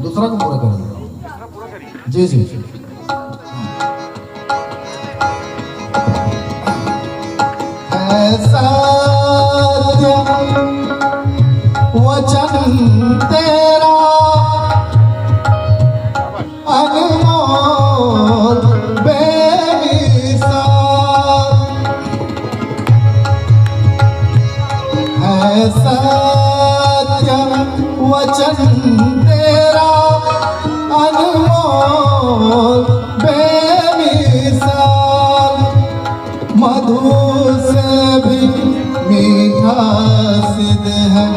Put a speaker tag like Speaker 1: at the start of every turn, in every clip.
Speaker 1: दूसरा को पूरा कर देगा। जी जी जी। सत्य वचन तेरा अनमोल बेमिसाल है। सत्य वचन तेरा अनमोल बेमिसाल, मधु से भी मीठा सिद्ध है,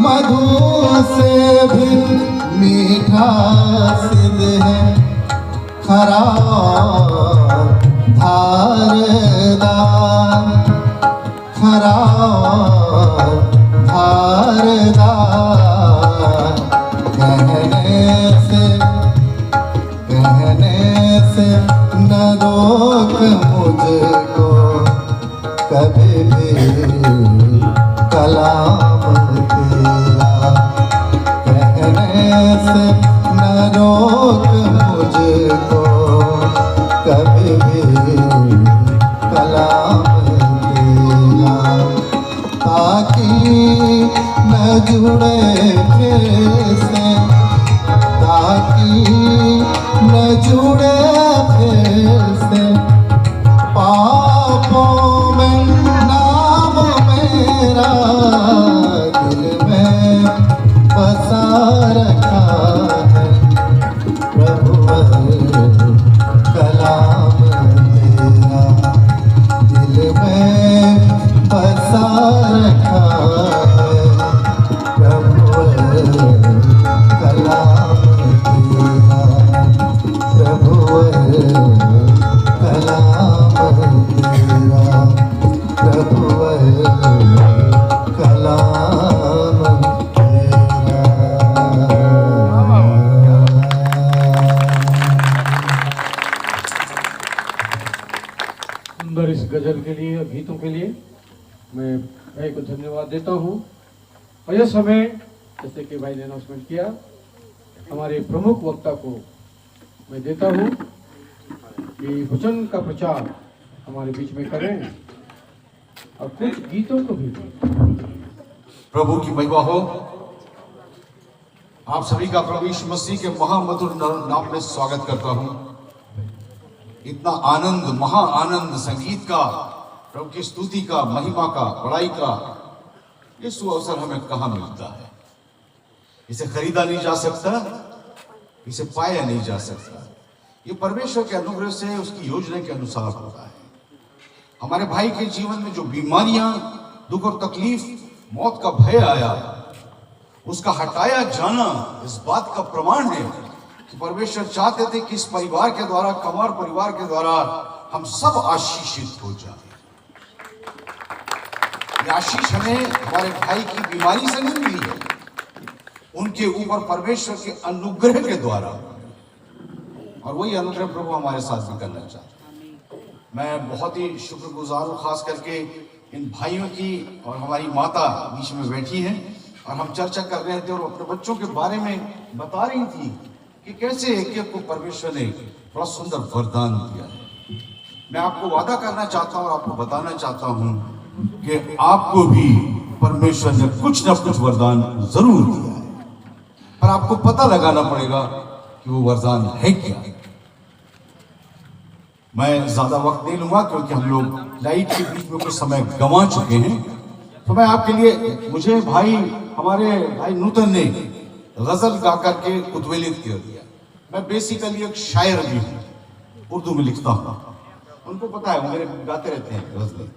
Speaker 1: मधु से भी मीठा सिद्ध है। खरा धारदार, खरा धारदार, कहने से न रोक मुझको कभी भी कलाम तेरा। कहने से न रोक मुझको कभी भी कलाम तेरा, ताकि न जुड़े फिर से, ताकि न जुड़े फिर से पापों में नाम मेरा। दिल में बसा रखा है प्रभु कलाम तेरा। दिल में बसा रखा है प्रभु कलाम तेरा, प्रभु कलाम तेरा, प्रभु कलाम तेरा।
Speaker 2: सुंदर इस गजल के लिए, गीतों के लिए मैं भाई को धन्यवाद देता हूँ। और यह समय, जैसे कि भाई ने अनाउंसमेंट किया, हमारे प्रमुख वक्ता को मैं देता हूँ कि वचन का प्रचार हमारे बीच में करें और कुछ गीतों को भी।
Speaker 3: प्रभु की महिमा हो। आप सभी का प्रभु यीशु मसीह के महामधुर नाम में स्वागत करता हूं। इतना आनंद, महा आनंद संगीत का, प्रभु की स्तुति का, महिमा का, बड़ाई का ये सुअवसर हमें कहां मिलता है। इसे खरीदा नहीं जा सकता, इसे पाया नहीं जा सकता। ये परमेश्वर के अनुग्रह से, उसकी योजना के अनुसार होता है। हमारे भाई के जीवन में जो बीमारियां, दुख और तकलीफ, मौत का भय आया, उसका हटाया जाना इस बात का प्रमाण है कि परमेश्वर चाहते थे कि इस परिवार के द्वारा, कमार परिवार के द्वारा हम सब आशीषित हो जाए। ये आशीष हमें हमारे भाई की बीमारी से नहीं मिली है, उनके ऊपर परमेश्वर के अनुग्रह के द्वारा, और वही अनुग्रह प्रभु हमारे साथ भी करना चाहते हैं। मैं बहुत ही शुक्रगुजार हूँ, खास करके इन भाइयों की, और हमारी माता बीच में बैठी हैं और हम चर्चा कर रहे थे और अपने बच्चों के बारे में बता रही थी कि कैसे एक एक को परमेश्वर ने बड़ा सुंदर वरदान दिया है। मैं आपको वादा करना चाहता हूँ और आपको बताना चाहता हूँ कि आपको भी परमेश्वर ने कुछ न कुछ वरदान जरूर दिया है, पर आपको पता लगाना पड़ेगा कि वो वरदान है क्या। मैं ज्यादा वक्त नहीं लूंगा क्योंकि हम लोग लाइट के बीच में कुछ समय गंवा चुके हैं। तो मैं आपके लिए, मुझे भाई, हमारे भाई नूतन ने गजल गा करके उद्वेलित कर दिया। मैं बेसिकली एक शायर भी हूँ, उर्दू में लिखता हूँ, उनको पता है, वो मेरे गाते रहते हैं गजलें।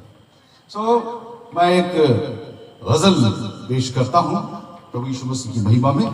Speaker 3: मैं एक गजल पेश करता हूँ प्रभु यीशु मसीह की महिमा में।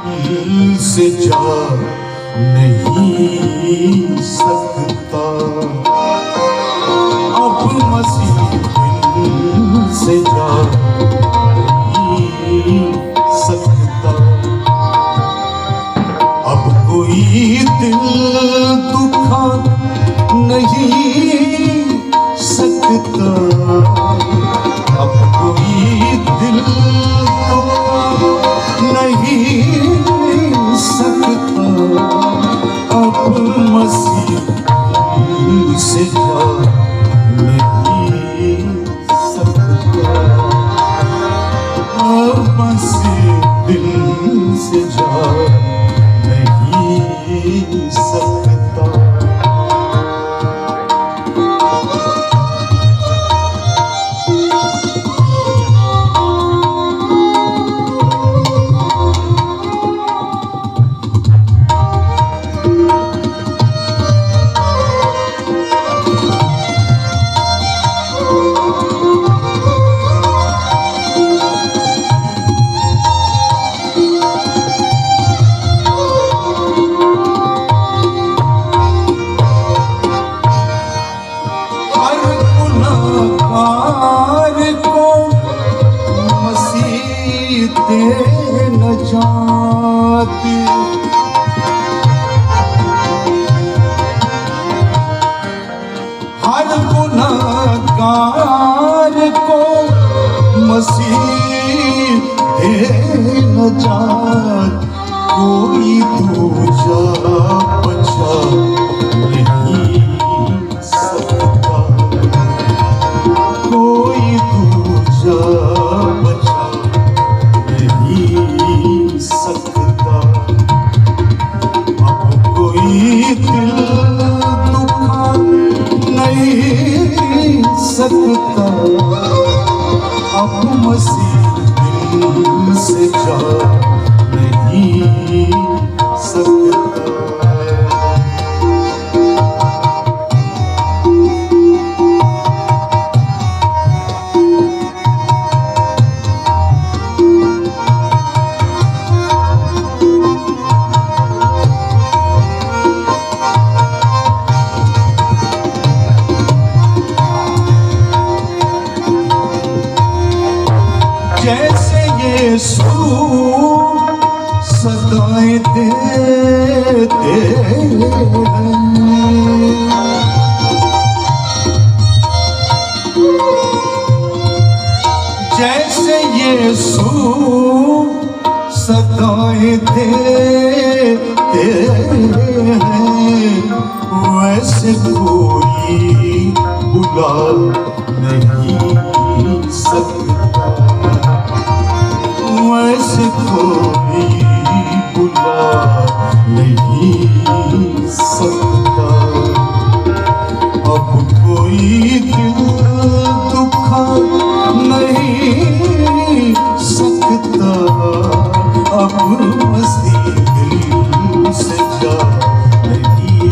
Speaker 1: दिल से जा नहीं सकता, अब मसीह दिल से जा नहीं सकता। अब कोई दिल दुखा नहीं सकता, अब कोई दिल नहीं सकता, अब मसीह से जा नहीं सकता, अब मसीह दिल से जा नहीं सकता। हर गुनहगार को मसीह दे नजात, कोई दूजा बचा नहीं सकता, कोई दूजा बचा नहीं सकता। अब कोई दिल दुखा नहीं सकता, अब मसीह दिल से जा नहीं सकता। जैसे यीशु सदाएं देते हैं, जैसे यीशु सदाएं देते हैं, वैसे कोई बुला नहीं सकता, वैसे कोई बुला नहीं सकता। अब कोई दिल दुखा नहीं सकता, अब मसीह दिल से जा नहीं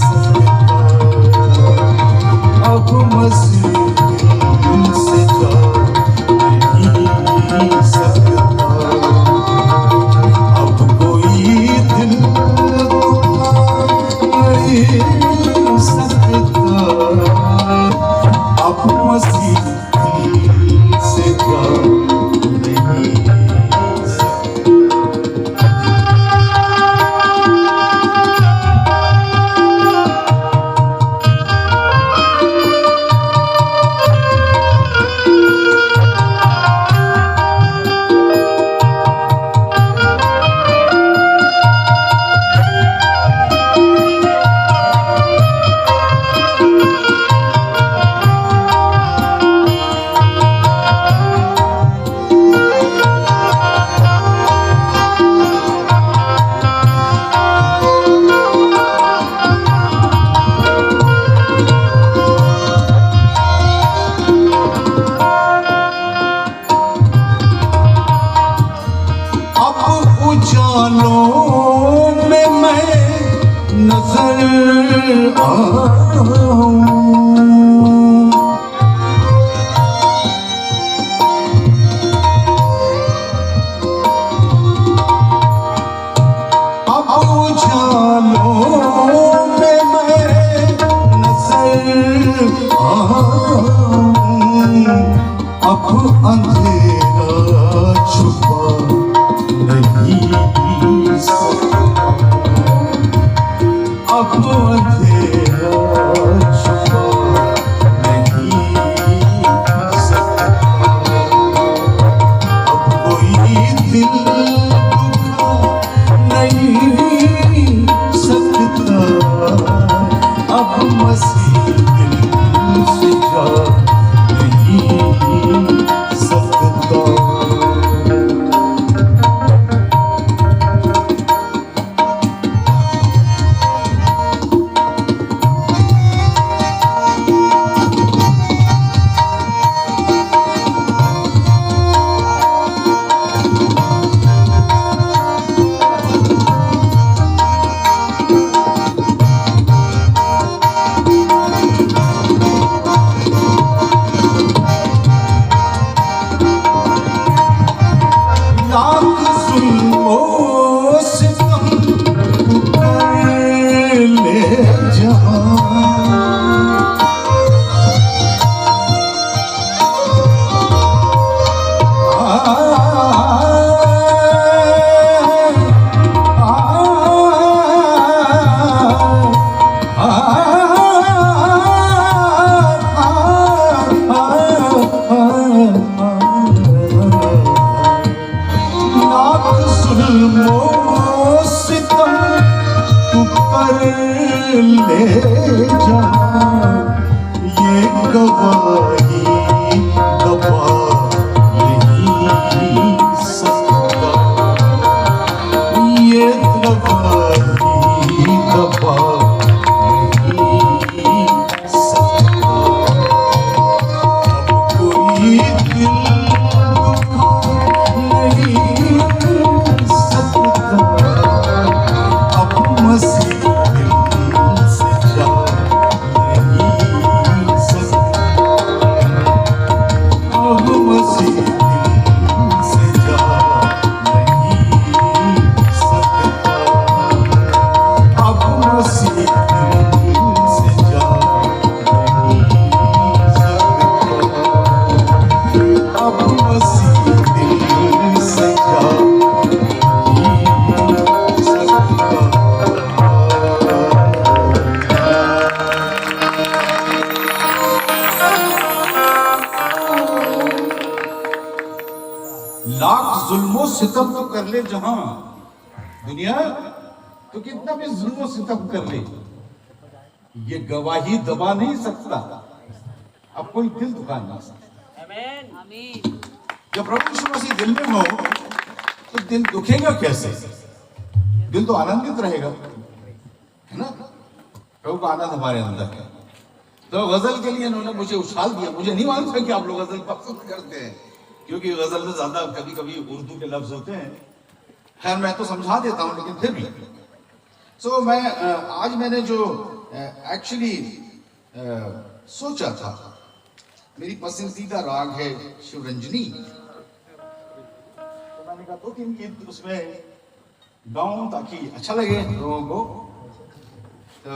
Speaker 1: सकता, अब मसीह दिल से जा नहीं सकता। अब कोई दिल नहीं सकता, अब मसीह दिल से जा नहीं उजालों में मैं नजर आऊं,
Speaker 3: आऊं, अब अंधेरा छुपा नहीं सकता, अब अंधेरा छुपा नहीं सकता, अब कोई दिल दुखा नहीं सकता, अब मसीह दिल से जा नहीं सकता। लाख जुल्मों से कम कर ले जहां, लाख जुल्मों से कम तू कर ले जहां, ये गवाही दबा नहीं सकता, ये गवाही दबा नहीं सकता, अब कोई दिल दुखा नहीं सकता, अब मसीह दिल से जा नहीं सकता, अब मसीह दिल से जा नहीं सकता, अब मसीह दिल से जा नहीं सकता, अब मसीह दिल से जा नहीं सकता। लाख जुल्मों सितम तो कर ले जहां, दुनिया तो कितना भी जुल्मों सितम कर ले, ये गवाही दबा नहीं सकता, अब कोई दिल दुखा नहीं सकता। जब प्रभु यीशु मसीह दिल में हो तो दिल दुखेगा कैसे? दिल तो आनंदित रहेगा, है ना? प्रभु का आनंद हमारे अंदर है। तो गजल के लिए इन्होंने मुझे उछाल दिया। मुझे नहीं मालूम था कि आप लोग गजल पसंद करते हैं, क्योंकि गजल में ज्यादा कभी कभी उर्दू के लफ्ज होते हैं। खैर मैं तो समझा देता हूं, लेकिन फिर भी मैं आज मैंने जो एक्चुअली सोचा था, मेरी पसंदीदा राग है शिवरंजनी, तो मैंने कहा 2-3 गीत उसमें गाऊं ताकि अच्छा लगे लोगों को। तो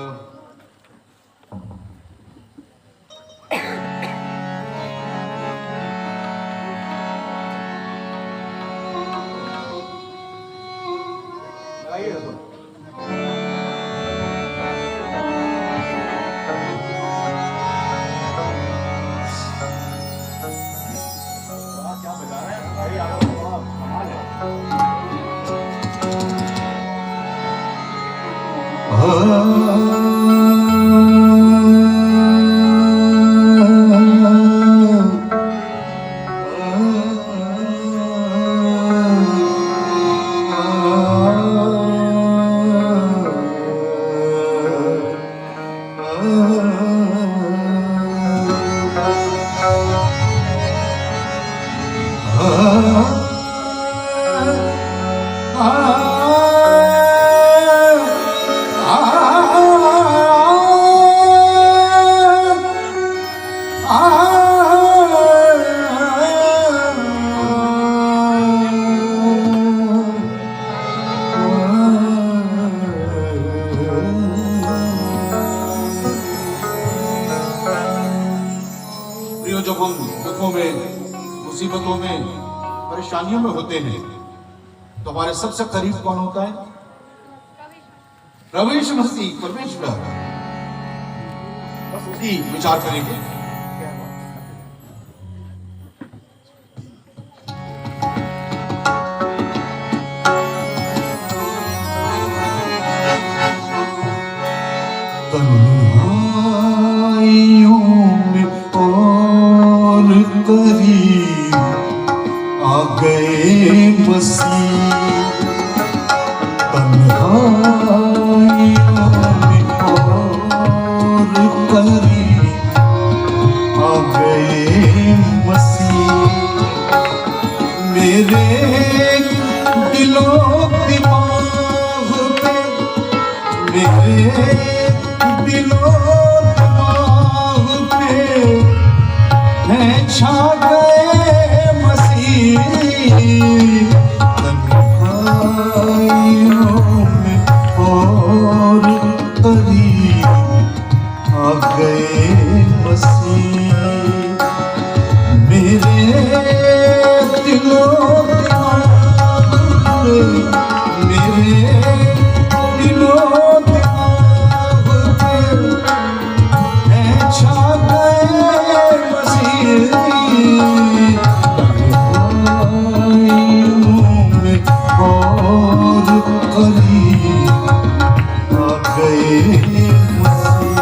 Speaker 3: क्या बजा रहे हैं भाई, आप थोड़ा कमाल है। मुसीबतों में, परेशानियों में होते हैं तो हमारे सबसे करीब कौन होता है? प्रभु यीशु मसीह, परमेश्वर। बस उसी विचार करेंगे। तन्हाइयों में और करीब आ गए मसीह, तन्हाइयों में और करीब आ गए मसीह। मेरे दिलो दिमाग पे, मेरे दिलो दिमाग पे है छा गए मसीह। तन्हाइयों में और करीब आ गए मसीह। मेरे दिलो दिमाग पे, मेरे दिलो दिमाग पे है छा गए मसीह। तन्हाइयों में और करीब आ गए मसीह।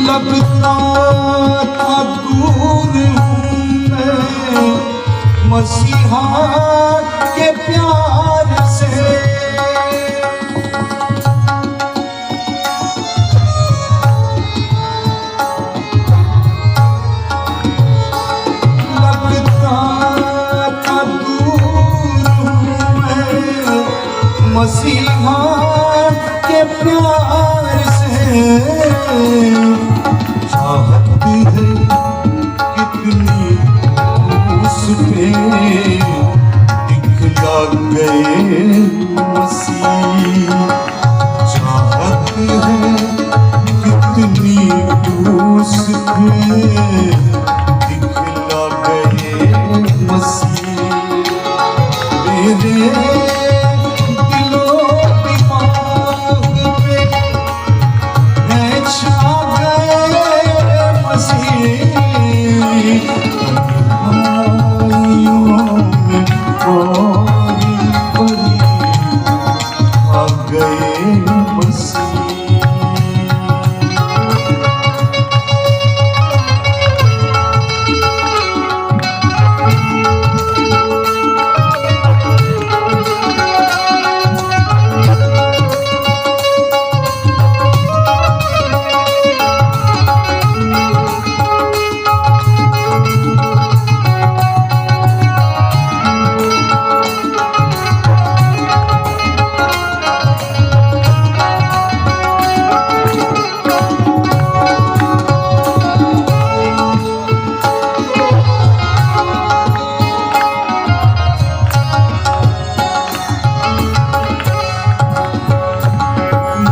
Speaker 3: लगता था दूर हूँ मैं मसीहा के प्यार से, लगता था दूर हूँ मैं मसीहा के प्यार से। चाहत है कितनी उस पे दिखला गए मसीह। चाहत है कितनी उस पे दिखला गए मसीह। मेरे दिलो दिमाग पे है छा गए मसीह। तन्हाइयों में और करीब आ गए मसीह।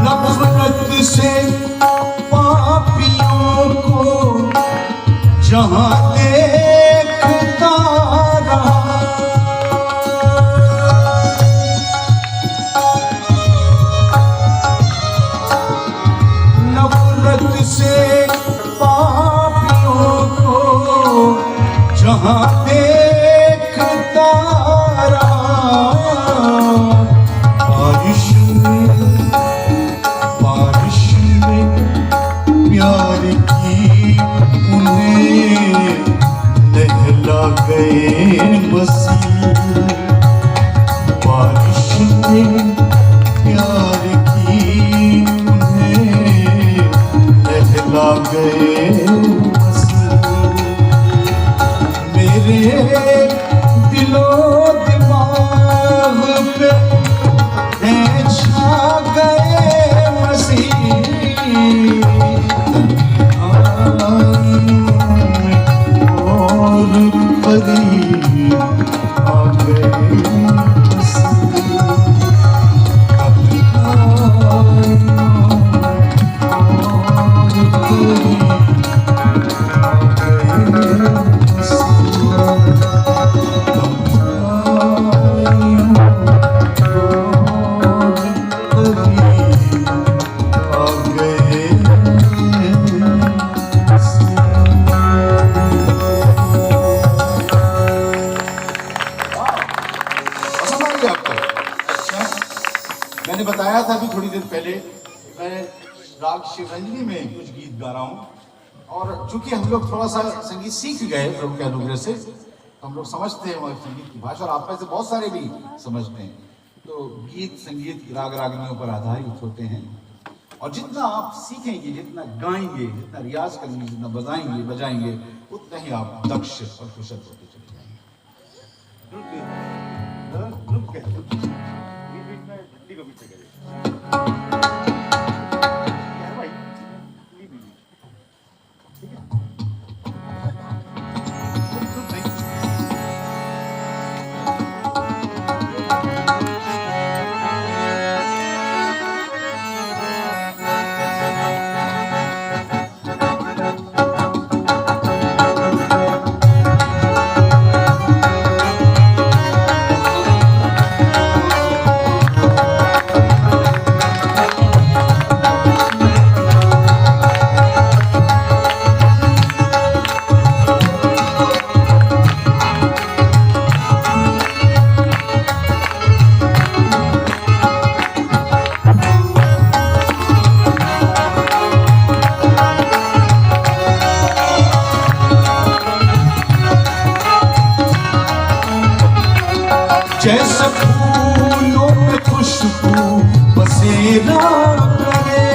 Speaker 3: नफरत से पापियों को जहाँ देखता रहा, नफरत से पापियों को जहाँ देखता रहा। बारिश में प्यार की उन्हें राग शिवरंजनी में कुछ गीत गा रहा हूँ। और चूंकि हम लोग थोड़ा सा संगीत सीख गए प्रभु के अनुग्रह से, तो हम लोग समझते हैं वह संगीत की भाषा, और आप में से बहुत सारे भी समझते हैं। तो गीत संगीत राग रागनियों पर आधारित होते हैं, और जितना आप सीखेंगे, जितना गाएंगे, जितना रियाज करेंगे, जितना बजाएंगे बजाएंगे, उतना ही आप दक्ष और कुशल होते चले जैसे फूलों में खुशबू बसेरा करे,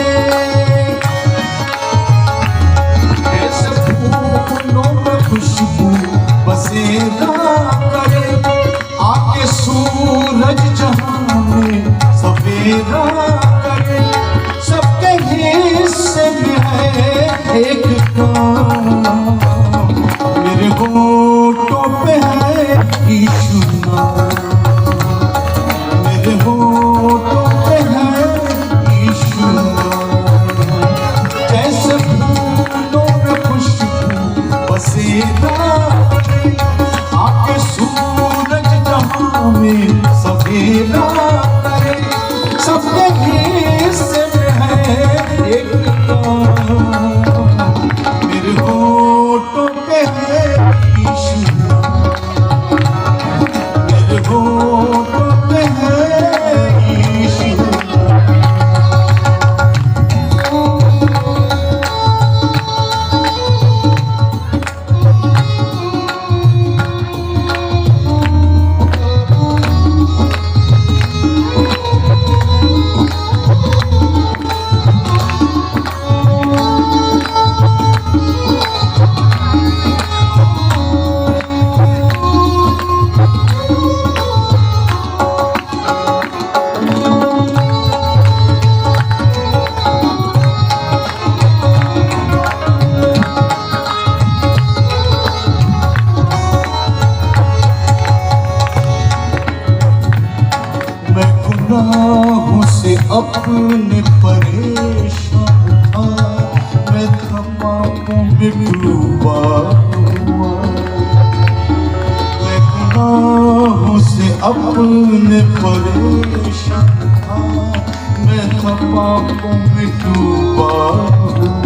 Speaker 3: जैसे फूलों में खुशबू बसेरा करे, आके सूरज जहां में सवेरा करे। सबके हिस्से में है एक काम, मेरे होठों पे है यीशु नाम, होठों पे है यीशु नाम। जैसे फूलों में खुशबू बसेरा, आके सूरज जहां में सवेरा करे। सबके हिस्से में है एक काम, मेरे होठों पे है यीशु नाम, मेरे होठों पे है। अपने परेशान था, मैं था पापों में डूबा हुआ। मैं गुनाहों से अपने परेशान था, मैं था पापों में डूबा हुआ।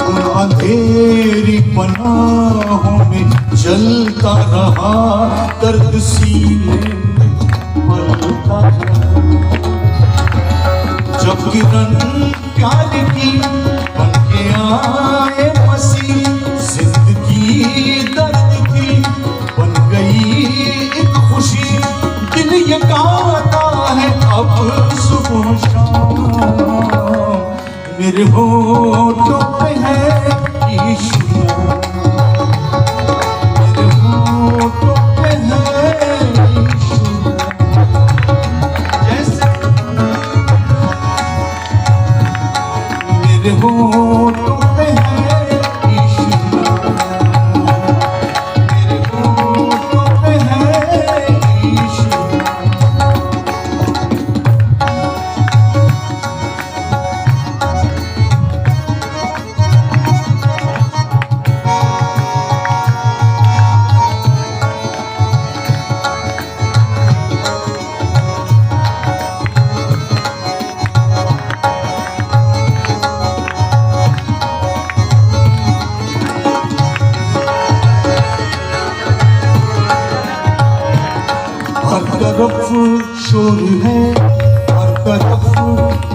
Speaker 3: उन अंधेरी पनाहों में जलता रहा, दर्द सीने में पलता रहा। जब किरण प्यार की बन के आए मसीह, जिंदगी दर्द की बन गई एक खुशी। दिल ये गाता है अब सुबह शाम, मेरे होठों पे है यीशु नाम, मेरे होठों पे है यीशु नाम। जैसे मेरे होठों पे है यीशु नाम, मेरे होठों पे है यीशु नाम। हर तरफ शोर है, हर तरफ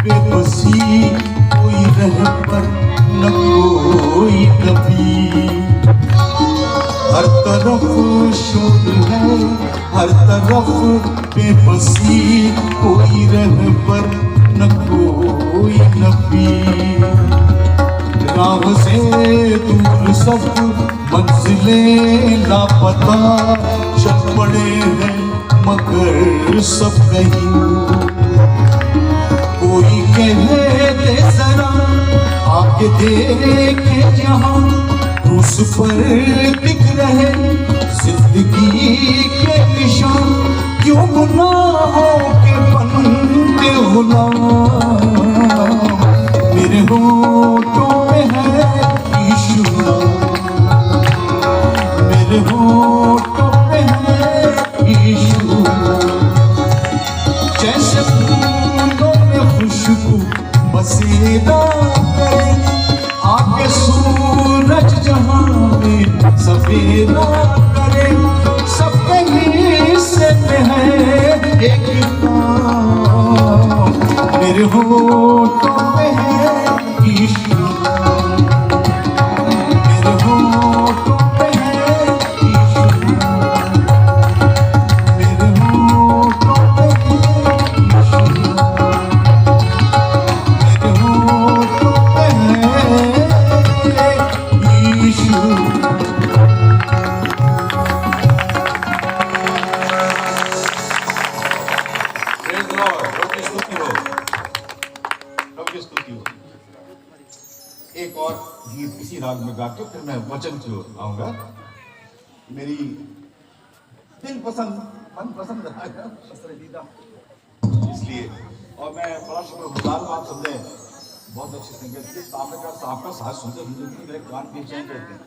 Speaker 1: बेबसी कोई रहबर न कोई नबी। हर तरफ शोर है, हर तरफ बेबसी कोई रहबर न कोई नबी। राह से दूर सब मंजिलें लापता चल पड़े हैं मगर सब कहीं। कोई कहे दे जरा आके देखे जहां उस पर दिख रहे जिंदगी के निशान। क्यों गुनाहों के बंदे गुलाम, मेरे होठों में है यीशु नाम, मेरे होठों में है यीशु नाम। जैसे फूलों में खुशबू बसेरा करे, आके सूरज जहां में सफेदा करे। सब कहीं से है एक काम, मेरे होठों में है यीशु नाम, मेरे होठों में है यीशु नाम, मेरे होठों में है यीशु नाम, मेरे होठों में है यीशु।
Speaker 3: Praise the Lord, प्रभु की स्तुति हो, प्रभु की स्तुति हो। एक और गीत इसी राग में गा के फिर मैं वचन की ओर आऊंगा। मेरी दिल पसंद मन पसंद रहा पसंदीदा, इसलिए और मैं बड़ा शुक्रगुजार हूँ आप सबने बहुत अच्छे सिंगर थे। तामलकर साहब का साथ सुनते सुनते मेरे कान बेचैन करते हैं।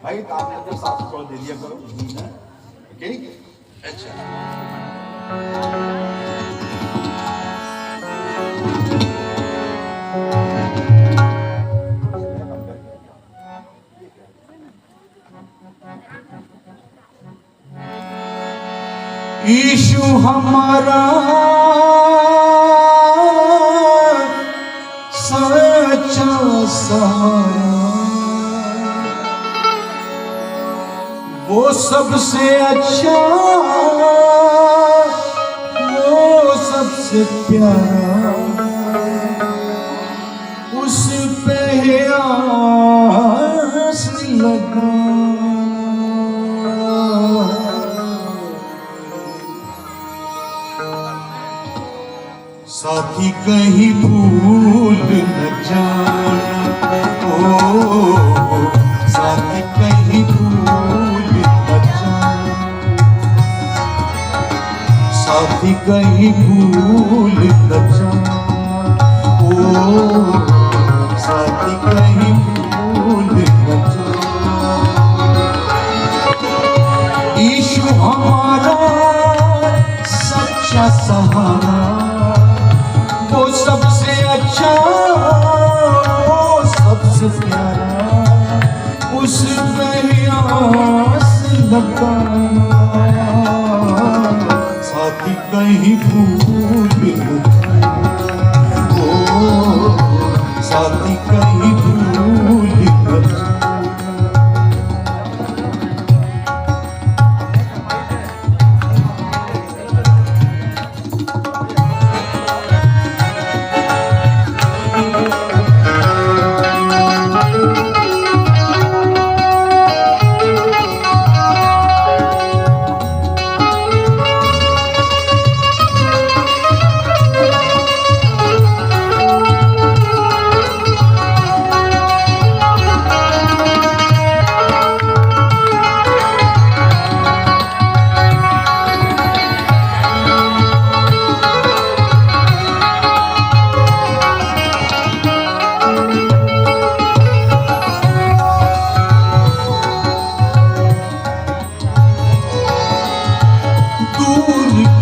Speaker 3: भाई तामलकर साहब को थोड़ा दे दिया करो, ओके? अच्छा,
Speaker 1: यीशु हमारा सच्चा सहारा, वो सबसे अच्छा, वो सबसे प्यारा, उस पे आस लगा। साथी कहीं भूल न जाना, ओ साथी कहीं भूल न जाना, साथी कहीं भूल न जाना, ओ साथी कहीं भूल न जाना। यीशु हमारा सच्चा सहारा, वो सबसे अच्छा, वो सबसे प्यारा, उस पे आस लगा। साथी कहीं भूल न जाना, ओ साथी कहीं भूल न जाना।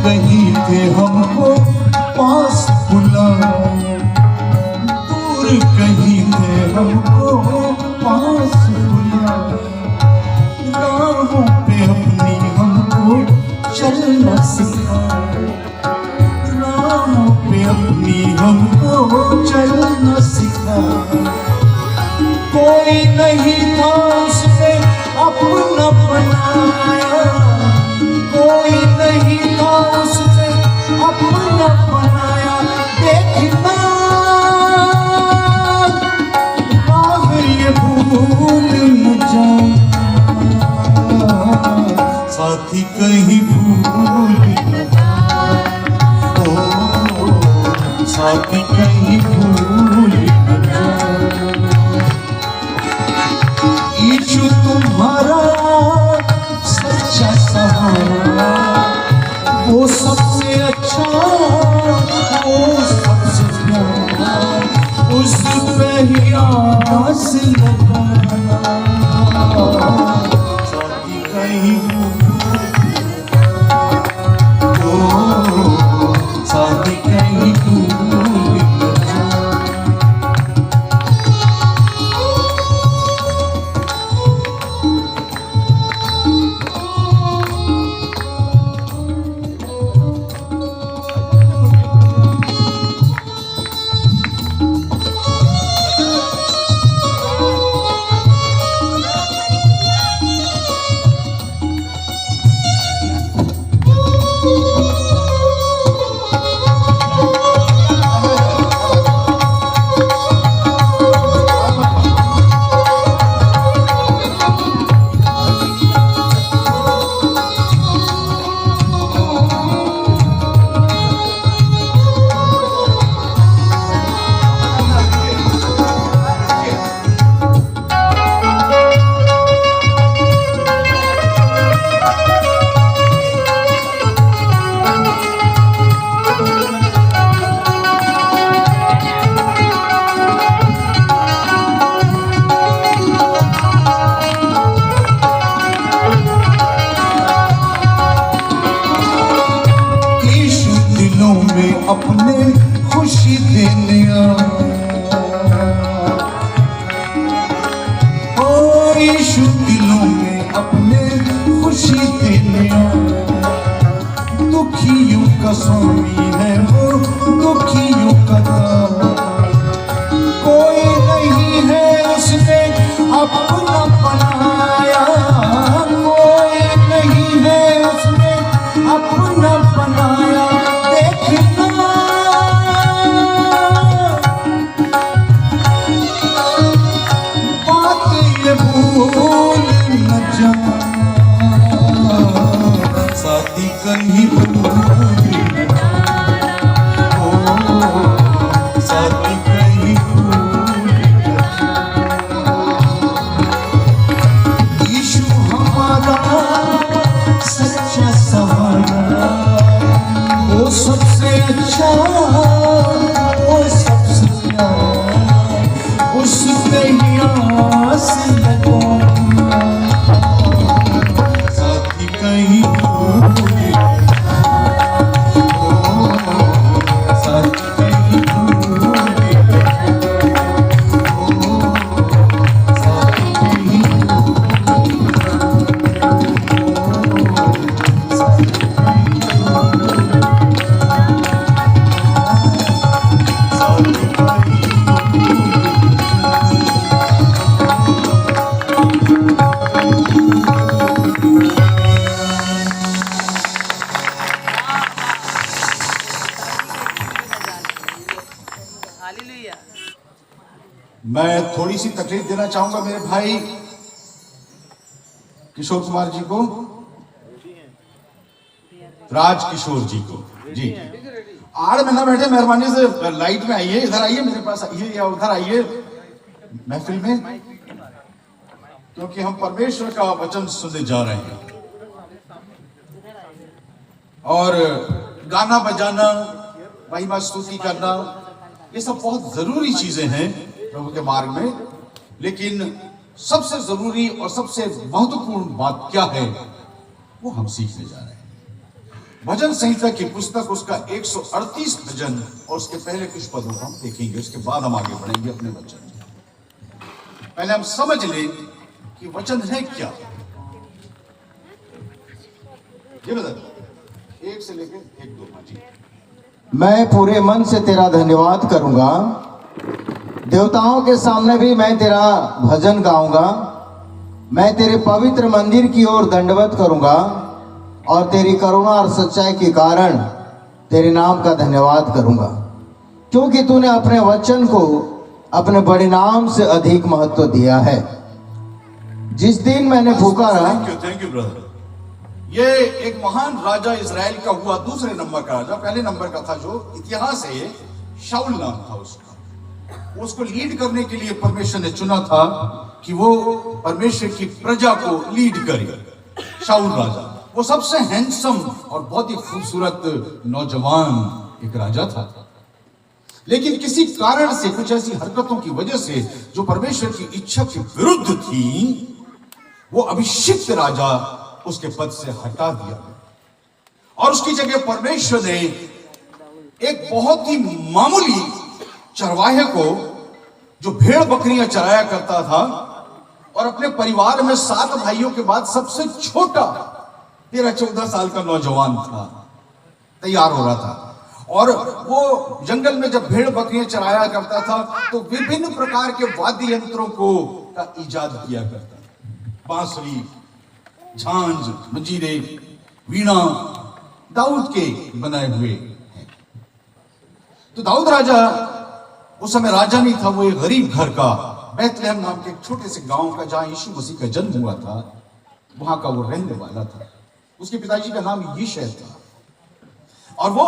Speaker 1: कहीं थे हमको पास बुलाए, दूर कहीं थे हमको पास बुलाए। राहों पे अपनी हमको चलना सिखाए, राहों पे अपनी हमको चलना सिखा, कोई नहीं था उसने अपना बनाया, कोई नहीं था उसने अपना बनाया। देखना राह ये भूल न जाना, साथी कहीं भूल न जाना, ओ साथी कहीं भूल न जाना। यीशु तुम्हारा सच्चा सहारा, वो सबसे अच्छा, वो सबसे प्यारा, उस पे ही आस लगाना, साथी कहीं ओ साथी कहीं भूल न जाना। अपने खुशी देने ओ यीशु दिलों में अपने खुशी देने दुखियों का स्वामी है वो, दुखियों का दाता, कोई नहीं है उसने अपना बनाया, कोई नहीं है उसने अपना बनाया। भूल न जाना, साथी कहीं भूल न जाना, ओ साथी कहीं भूल न जाना। यीशु हमारा सच्चा सहारा, वो सबसे अच्छा, वो सबसे प्यारा, उस पे ही आस लगाना, साथी कहीं भूल न जाना, ओ साथी कहीं भूल न जाना, ओ साथी कहीं भूल न जाना, ओ साथी कहीं भूल न जाना, साथी कहीं मैं थोड़ी सी तकलीफ देना चाहूंगा मेरे भाई किशोर कुमार जी को, राज किशोर जी को। जी आड़ में ना बैठे, मेहरबानी से लाइट में आइए, इधर आइए, मेरे पास आइए या उधर आइए महफिल में, क्योंकि हम परमेश्वर का वचन सुनने जा रहे हैं। और गाना बजाना, महिमा स्तुति करना, ये सब बहुत जरूरी चीजें हैं प्रभु के मार्ग में, लेकिन सबसे जरूरी और सबसे महत्वपूर्ण बात क्या है वो हम सीखने जा रहे हैं। भजन संहिता की पुस्तक, उसका 138 भजन और उसके पहले कुछ पदों को हम देखेंगे, उसके बाद हम आगे बढ़ेंगे अपने वचन। पहले हम समझ लें कि वचन है क्या। ये बता 1 से लेकर 1-2 जी
Speaker 4: मैं पूरे मन से तेरा धन्यवाद करूंगा। देवताओं के सामने भी मैं तेरा भजन गाऊंगा। मैं तेरे पवित्र मंदिर की ओर दंडवत करूंगा और तेरी करुणा और सच्चाई के कारण तेरे नाम का धन्यवाद करूंगा, क्योंकि तूने अपने वचन को अपने बड़े नाम से अधिक महत्व दिया है। जिस दिन मैंने पुकारा,
Speaker 1: थैंक यू ब्रदर। ये एक महान राजा इजराइल का हुआ दूसरे नंबर का राजा, पहले नंबर का था जो इतिहास है, शाऊल नाम था उसका। उसको लीड करने के लिए परमेश्वर ने चुना था कि वो परमेश्वर की प्रजा को लीड करे। शाऊल राजा वो सबसे हैंडसम और बहुत ही खूबसूरत नौजवान एक राजा था, लेकिन किसी कारण से, कुछ ऐसी हरकतों की वजह से जो परमेश्वर की इच्छा के विरुद्ध थी, वो अभिषिक्त राजा उसके पद से हटा दिया और उसकी जगह परमेश्वर ने एक बहुत ही मामूली चरवाहे को, जो भेड़ बकरियां चराया करता था और अपने परिवार में 7 भाइयों के बाद सबसे छोटा 13-14 साल का नौजवान था, तैयार हो रहा था। और वो जंगल में जब भेड़ बकरियां चराया करता था तो विभिन्न प्रकार के वाद्य यंत्रों को का इजाद किया करता था। बांसुरी, झांझ, मंजीरे, वीणा दाऊद के बनाए हुए हैं। तो दाऊद राजा उस समय राजा नहीं था, वो एक गरीब घर का, बैतलहम नाम के एक छोटे से गांव का, जहां यीशु मसीह का जन्म हुआ था, वहां का वो रहने वाला था। उसके पिताजी का नाम यीशै था और वो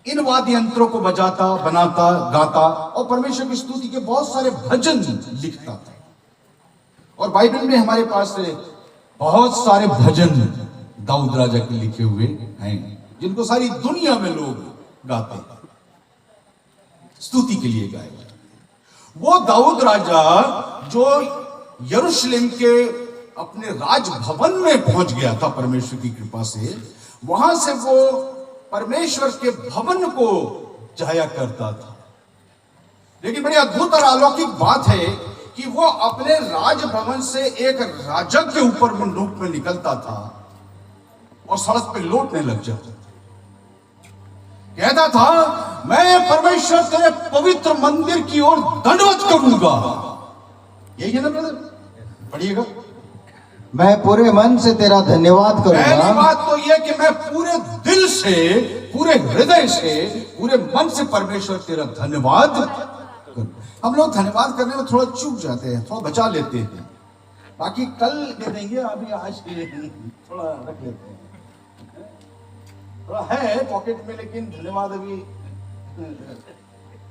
Speaker 1: इन वाद्य यंत्रों को बजाता, बनाता, गाता और परमेश्वर की स्तुति के बहुत सारे भजन लिखता था। और बाइबल में हमारे पास बहुत सारे भजन दाऊद राजा के लिखे हुए हैं, जिनको सारी दुनिया में लोग गाते हैं, स्तुति के लिए गाए। वो दाऊद राजा जो यरूशलेम के अपने राजभवन में पहुंच गया था परमेश्वर की कृपा से, वहां से वो परमेश्वर के भवन को जाया करता था। लेकिन बड़ी अद्भुत और अलौकिक बात है कि वो अपने राजभवन से एक राजा के ऊपर रूप में निकलता था और सड़क पे लौटने लग जाता था। कहता था, मैं परमेश्वर तेरे पवित्र मंदिर की ओर दंडवत करूंगा। यही है ना ब्रदर, पढ़िएगा।
Speaker 4: मैं पूरे मन से तेरा धन्यवाद
Speaker 1: पहली
Speaker 4: करूंगा।
Speaker 1: बात तो यह कि मैं पूरे दिल से, पूरे हृदय से, पूरे मन से परमेश्वर तेरा धन्यवाद करूं। हम लोग धन्यवाद करने में थोड़ा चूक जाते हैं, थोड़ा बचा लेते हैं, बाकी कल दे देंगे, अभी आज थोड़ा रख लेते हैं। थोड़ा है पॉकेट में, लेकिन धन्यवाद अभी।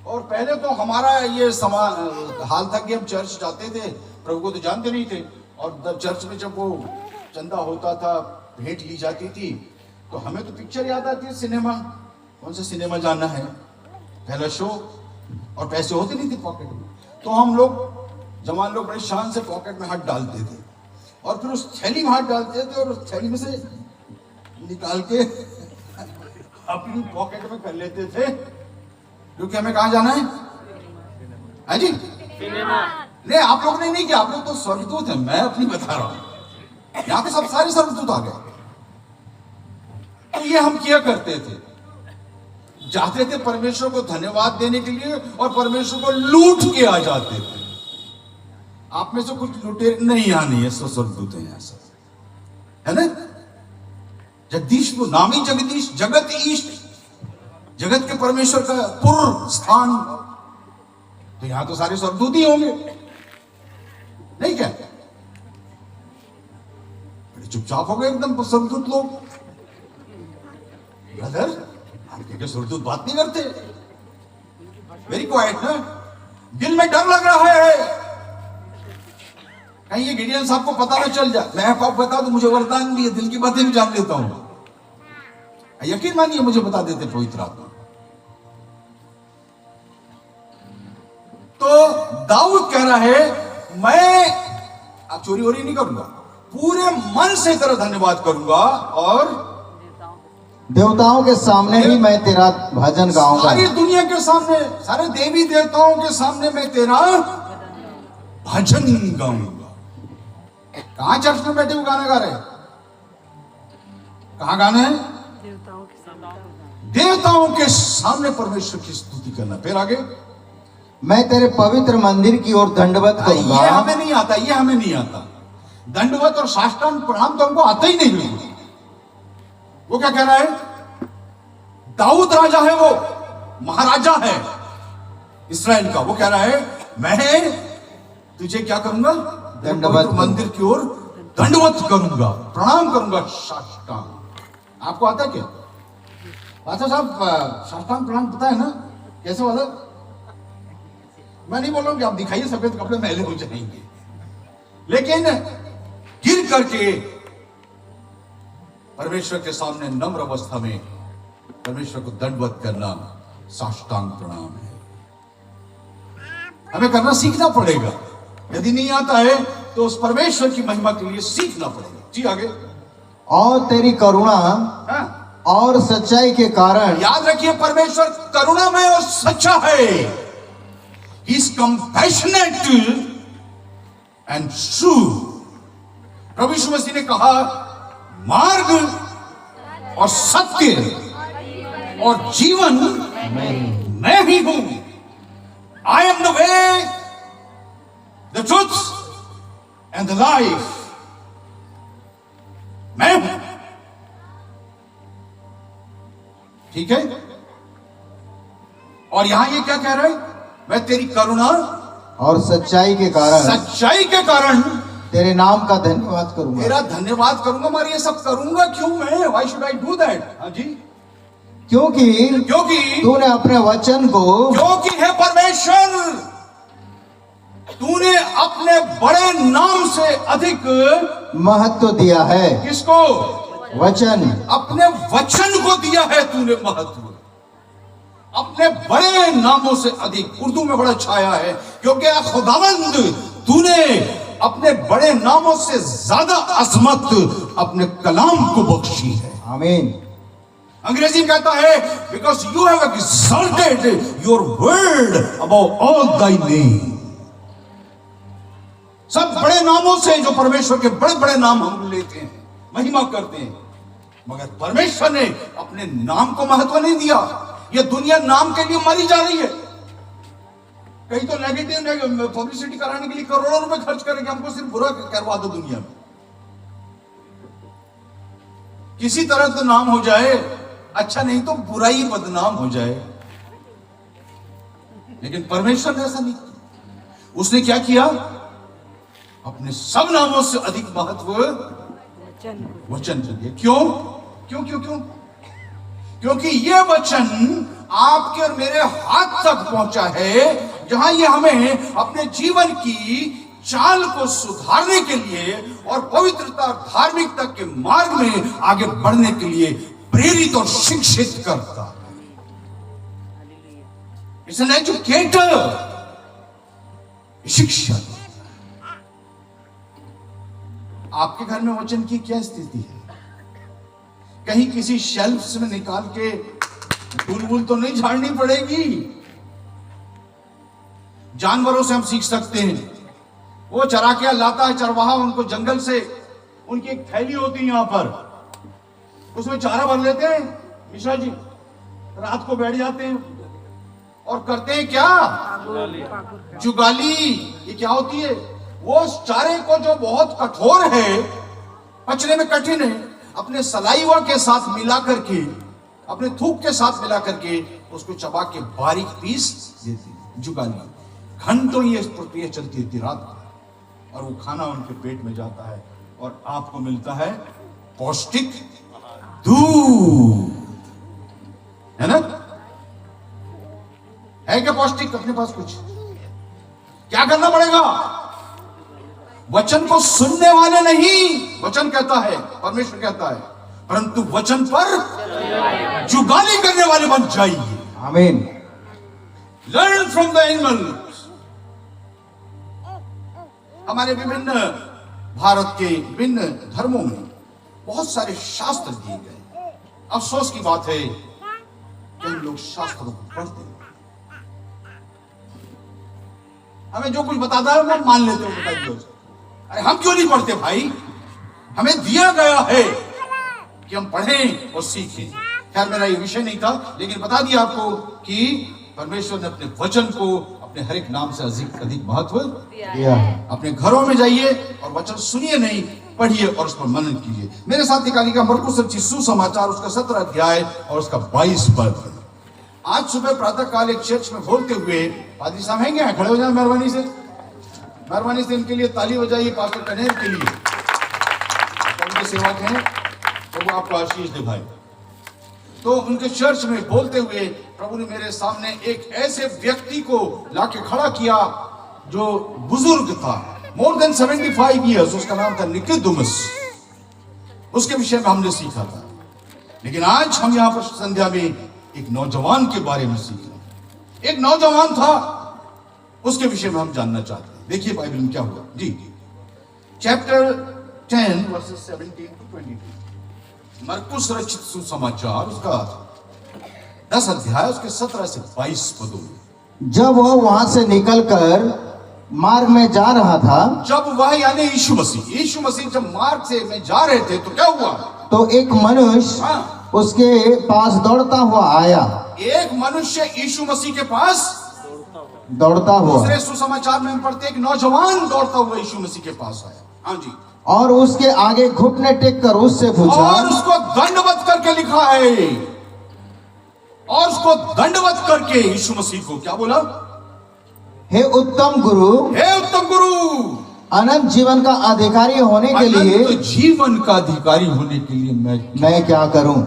Speaker 1: और पहले तो हमारा ये हाल था कि हम चर्च जाते थे, प्रभु को तो जानते नहीं थे, और चर्च में जब वो चंदा होता था, भेंट ली जाती थी, तो हमें तो पिक्चर याद आती है, सिनेमा, कौन सा सिनेमा जाना है, पहला शो, और पैसे होते नहीं थे पॉकेट में, तो हम लोग जवान लोग बड़े शान से पॉकेट में हाथ डालते थे और फिर उस थैली में हाथ डालते थे और उस थैली में से निकाल के अपनी पॉकेट में कर लेते थे, क्योंकि हमें कहाँ जाना है जी? नहीं, आप लोग ने नहीं किया, आप लोग तो स्वर्गदूत हैं, मैं अपनी बता रहा हूं, यहाँ पे सब सारे स्वर्गदूत आ गए। तो ये हम किया करते थे, जाते थे परमेश्वर को धन्यवाद देने के लिए और परमेश्वर को लूट के आ जाते थे। आप में से कुछ लुटेरे नहीं, यहाँ नहीं है, सब स्वर्गदूत हैं यहाँ सब, है ना? जगदीश को नामी जगदीश, जगत ईश, जगत के परमेश्वर का पूर्व स्थान, तो यहां तो सारे स्वर्गदूत ही होंगे, नहीं क्या? बड़े चुपचाप हो गए एकदम स्वर्गदूत लोग। ब्रदर, आपके स्वर्गदूत बात नहीं करते, वेरी क्वाइट ना, दिल में डर लग रहा है कहीं ये गिडियन साहब को पता ना चल जाए। मैं आपको बता दूं, मुझे वरदान भी है, दिल की बातें भी जान लेता हूं, यकीन मानिए, मुझे बता देते पवित्र आत्मा। तो दाऊद कह रहा है, मैं अब चोरी वोरी नहीं करूंगा, पूरे मन से तेरा धन्यवाद करूंगा और
Speaker 4: देवताओं के सामने भी मैं तेरा भजन गाऊंगा।
Speaker 1: सारी दुनिया के सामने, सारे देवी देवताओं के सामने मैं तेरा भजन गाऊंगा। कहां चर्च में बैठे हुए गाना गा रहे हैं? कहां गाना है? देवताओं के सामने परमेश्वर की स्तुति करना। फिर आगे,
Speaker 4: मैं तेरे पवित्र मंदिर की ओर दंडवत
Speaker 1: ये
Speaker 4: करूंगा।
Speaker 1: हमें नहीं आता, ये हमें नहीं आता। दंडवत और साष्टांग प्रणाम तो हमको आता ही नहीं बिल्कुल। वो क्या कह रहा है? दाऊद राजा है, वो महाराजा है इस्राएल का। वो कह रहा है मैं तुझे क्या करूंगा?
Speaker 4: दंडवत
Speaker 1: मंदिर की ओर दंडवत करूंगा, प्रणाम करूंगा, साष्टांग। आपको आता है क्या? पास्टर साहब, साष्टांग प्रणाम पता है ना कैसे होता? मैं नहीं बोल रहा हूं कि आप दिखाइए सफेद कपड़े मैले हो जाएंगे, लेकिन गिर करके परमेश्वर के सामने नम्र अवस्था में परमेश्वर को दंडवत करना साष्टांग प्रणाम है। हमें करना सीखना पड़ेगा। यदि नहीं आता है तो उस परमेश्वर की महिमा के लिए सीखना पड़ेगा। जी आगे,
Speaker 4: और तेरी करुणा
Speaker 1: हाँ?
Speaker 4: और सच्चाई के कारण
Speaker 1: याद रखिए, परमेश्वर करुणामय और सच्चा है। He is compassionate and true। प्रभु यीशु मसीह ने कहा मार्ग और सत्य और जीवन मैं ही हूं। I am the way, the truth and the life। मैं हूं, ठीक है। और यहां ये क्या कह रहा है? मैं तेरी करुणा
Speaker 4: और सच्चाई के कारण
Speaker 1: सच्चाई के कारण
Speaker 4: तेरे नाम का धन्यवाद करूंगा।
Speaker 1: तेरा धन्यवाद करूंगा। मगर ये सब करूंगा क्यों मैं? Why should I do that? हाँ जी, क्योंकि
Speaker 4: तूने अपने वचन को,
Speaker 1: क्योंकि है परमेश्वर, तूने अपने बड़े नाम से अधिक
Speaker 4: महत्व दिया है।
Speaker 1: किसको?
Speaker 4: वचन,
Speaker 1: अपने वचन को दिया है तूने महत्व। अपने बड़े नामों से अधिक, उर्दू में बड़ा छाया है, क्योंकि खुदावंद तूने अपने बड़े नामों से ज्यादा अजमत अपने कलाम को बख्शी है।
Speaker 4: आमीन।
Speaker 1: अंग्रेजी में कहता है because you have exalted your word above all thy name. सब बड़े नामों से, जो परमेश्वर के बड़े बड़े नाम हम लेते हैं, महिमा करते हैं, मगर परमेश्वर ने अपने नाम को महत्व नहीं दिया। यह दुनिया नाम के लिए मरी जा रही है। कहीं तो नेगेटिव पब्लिसिटी कराने के लिए करोड़ों रुपए खर्च करेंगे, हमको सिर्फ बुरा करवा दो दुनिया में, किसी तरह तो नाम हो जाए, अच्छा नहीं तो बुरा ही बदनाम हो जाए। लेकिन परमेश्वर ने ऐसा नहीं किया। उसने क्या किया? अपने सब नामों से अधिक महत्व वचन दिया। क्यों क्यों क्यों क्यों? क्योंकि यह वचन आपके और मेरे हाथ तक पहुंचा है, जहां ये हमें अपने जीवन की चाल को सुधारने के लिए और पवित्रता और धार्मिकता के मार्ग में आगे बढ़ने के लिए प्रेरित और शिक्षित करता है। इट्स एन एजुकेटर, शिक्षक। आपके घर में वचन की क्या स्थिति है? कहीं किसी शेल्फ्स में निकाल के बुलबुल तो नहीं झाड़नी पड़ेगी। जानवरों से हम सीख सकते हैं। वो चरा के लाता है चरवाहा, उनको जंगल से, उनकी एक थैली होती है यहां पर, उसमें चारा भर लेते हैं मिश्रा जी, रात को बैठ जाते हैं और करते हैं क्या? जुगाली। ये क्या होती है? वो चारे को जो बहुत कठोर है, पचने में कठिन है, अपने सलाइवा के साथ मिला करके, अपने थूक के साथ मिला करके उसको चबा के बारीक पीस देती है। जुगाली। घंटों ये प्रक्रिया चलती रहती रात को, और वो खाना उनके पेट में जाता है और आपको मिलता है पौष्टिक दूध, है ना? है क्या पौष्टिक अपने पास? कुछ क्या करना पड़ेगा? वचन को सुनने वाले नहीं, वचन कहता है, परमेश्वर कहता है, परंतु वचन पर जुगाली करने वाले बन जाइए।
Speaker 4: आमीन।
Speaker 1: Learn from the animals. हमारे विभिन्न भारत के विभिन्न धर्मों में बहुत सारे शास्त्र दिए गए। अफसोस की बात है कि हम लोग शास्त्रों को पढ़ते हैं, हमें जो कुछ बताता है हम मान लेते हैं, बताइए। अरे हम क्यों नहीं पढ़ते भाई? हमें दिया गया है कि हम पढ़ें और सीखें। खैर मेरा ये विषय नहीं था, लेकिन बता दिया आपको कि परमेश्वर ने अपने वचन को अपने हर एक नाम से अधिक महत्व
Speaker 4: दिया है।
Speaker 1: अपने घरों में जाइए और वचन सुनिए नहीं, पढ़िए और उस पर मनन कीजिए। मेरे साथ निकालिएगा मरकुस रचित सुसमाचार उसका 17 अध्याय और उसका 22 पद। आज सुबह प्रातः काल एक चर्च में बोलते हुए पादरी साहब हैं क्या? खड़े हो जाए मेहरबानी से इनके लिए ताली बजाइए, पास्टर कनेर के लिए, उनके सेवक हैं, तो वो आपको आशीष दे भाई। तो उनके चर्च में बोलते हुए प्रभु ने मेरे सामने एक ऐसे व्यक्ति को लाके खड़ा किया जो बुजुर्ग था, मोर देन 75 ईयर्स, उसका नाम था निकोदेमुस। उसके विषय में हमने सीखा था, लेकिन आज हम यहां पर संध्या में एक नौजवान के बारे में सीख रहे हैं। एक नौजवान था, उसके विषय में हम जानना चाहते हैं। देखिए बाइबल में क्या हुआ जी। चैप्टर 10 वर्सेस 17 to 22, मरकुस रचित सुसमाचार उसका 10 अध्याय उसके 17 से 22 पदों में।
Speaker 4: जब वह वहां से निकलकर मार्ग में जा रहा था,
Speaker 1: जब वह यानी यीशु मसीह जब मार्ग से में जा रहे थे तो क्या हुआ?
Speaker 4: तो एक मनुष्य उसके पास दौड़ता हुआ आया।
Speaker 1: एक मनुष्य यीशु मसीह के पास
Speaker 4: दौड़ता हुआ,
Speaker 1: दूसरे सुसमाचार में हम पढ़ते एक नौजवान दौड़ता हुआ यीशु मसीह के पास आया। हाँ जी,
Speaker 4: और उसके आगे घुटने टेक कर उससे पूछा,
Speaker 1: और उसको दंडवत करके लिखा है, और उसको दंडवत करके यीशु मसीह को क्या बोला?
Speaker 4: हे उत्तम गुरु,
Speaker 1: हे उत्तम गुरु,
Speaker 4: अनंत जीवन का अधिकारी होने के लिए
Speaker 1: अनंत जीवन का अधिकारी होने के लिए
Speaker 4: मैं क्या करूं?